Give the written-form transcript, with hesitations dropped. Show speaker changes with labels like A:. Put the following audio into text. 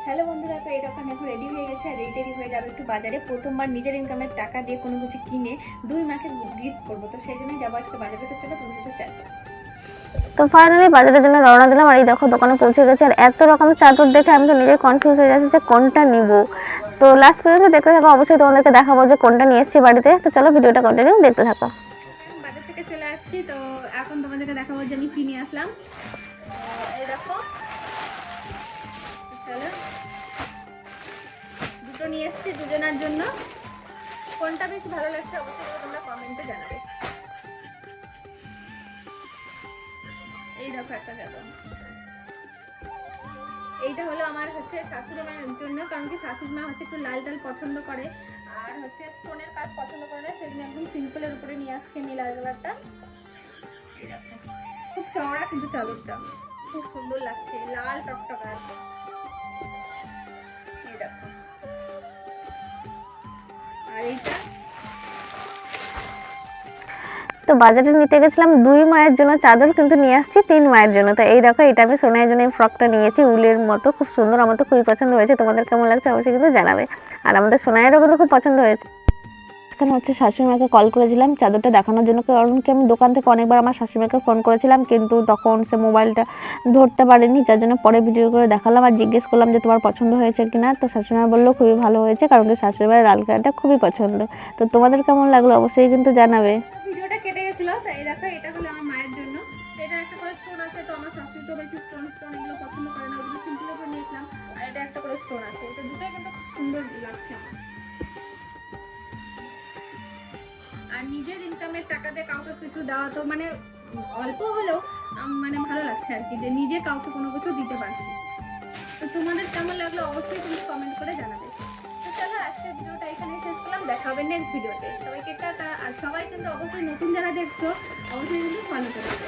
A: Hello বন্ধুরা, তো এরকম এখন রেডি হয়ে গেছে আর রেডি হয়ে যাবে একটু বাজারে। প্রথমবার নিজের ইনকামের টাকা দিয়ে কোনো কিছু কিনে 2 মাকে গিফট করবো, তো সেই জন্যই যাবো আজকে বাজারে। তো চলো তোমার সাথে শেয়ার করবো।
B: তো ফাইনালি বাজারের জন্য রওনা দিলাম। আর এই দেখো দোকানে পৌঁছে গেছে। আর এত রকমের চাদর দেখে আমি তো নিজে কনফিউজ হয়ে যাচ্ছি যে কোনটা নিব। তো লাস্ট পর্যন্ত দেখতে থাকো, অবশ্যই তোমাদেরকে দেখাবো যে কোনটা নিয়ে এসেছি বাড়িতে। তো চলো ভিডিওটা কন্টিনিউ দেখতে থাকো।
A: বাজার থেকে চলে আসছি, তো এখন তোমাদেরকে দেখাবো যে আমি কি নিয়ে আসলাম। এই দেখো, চলো দুটো নিয়ে এসেছি দুজনের জন্য। কোনটা বেশি ভালো লাগছে অবশ্যই তোমরা কমেন্টে জানাবে। এই দেখো একটা চাদর, এইটা হলো আমার হচ্ছে শাশুড়ি মায়ের জন্য, কারণ কি শাশুড়ি মা হচ্ছে একটু লাল টাল পছন্দ করে আর হচ্ছে স্টোনের কাজ পছন্দ করে না, সেজন্য একদম সিম্পলের উপরে নিয়ে আসছে নীল কালারটা। খুব চওড়া কিন্তু চাদরটা খুব সুন্দর লাগছে, লাল টকটকা। এই দেখো, আর এইটা
B: তো বাজারে নিতে গেছিলাম 2 মায়ের জন্য চাদর, কিন্তু নিয়ে আসছি 3 মায়ের জন্য। তো এই দেখো, এটা আমি সোনাইয়ের জন্য এই ফ্রকটা নিয়েছি, উলের মতো, খুব সুন্দর। আমার তো খুবই পছন্দ হয়েছে। তোমাদের কেমন লাগছে অবশ্যই কিন্তু জানাবে। আর আমাদের সোনাইয়েরও কিন্তু খুব পছন্দ হয়েছে। এখানে হচ্ছে শাশুড়ি মাকে কল করেছিলাম চাদরটা দেখানোর জন্য, কারণ কি আমি দোকান থেকে অনেকবার আমার শাশুড়ি মাকে ফোন করেছিলাম, কিন্তু তখন সে মোবাইলটা ধরতে পারেনি, যার জন্য পরে ভিডিও করে দেখালাম আর জিজ্ঞেস করলাম যে তোমার পছন্দ হয়েছে কিনা। তো শাশুড়ি মা বললো খুবই ভালো হয়েছে, কারণ কি শাশুড়ি মায়ের লাল কালারটা খুবই পছন্দ। তো তোমাদের কেমন লাগলো অবশ্যই কিন্তু জানাবে।
A: ভিডিওটা কেটে গেছিল। তো এই দেখো, এটা হলো আমার মায়ের জন্য। এটা একটা করে স্টোন আছে, তো আমার শাশুড়ি তো বেশি স্টোন এগুলো পছন্দ করে না, ওগুলো সিম্পল করে নিয়েছিলাম। আর এটা একটা করে স্টোন আছে, এটা দুটোই কিন্তু খুব সুন্দর লাগছে আমার। আর নিজের ইনকামের টাকা দিয়ে কাউকে কিছু দেওয়া তো মানে অল্প হলেও মানে ভালো লাগছে আর কি, যে নিজে কাউকে কোনো কিছু দিতে পারছি। তো তোমাদের কেমন লাগলো অবশ্যই কিন্তু কমেন্ট করে জানাবে। তো চলো আজকের ভিডিওটা এখানেই শেষ করলাম, দেখা হবে নেক্সট ভিডিওতে। সবাইকে টাটা। আর সবাই কিন্তু অবশ্যই নতুন যারা দেখছো অবশ্যই কিন্তু ফলো করে দেবে।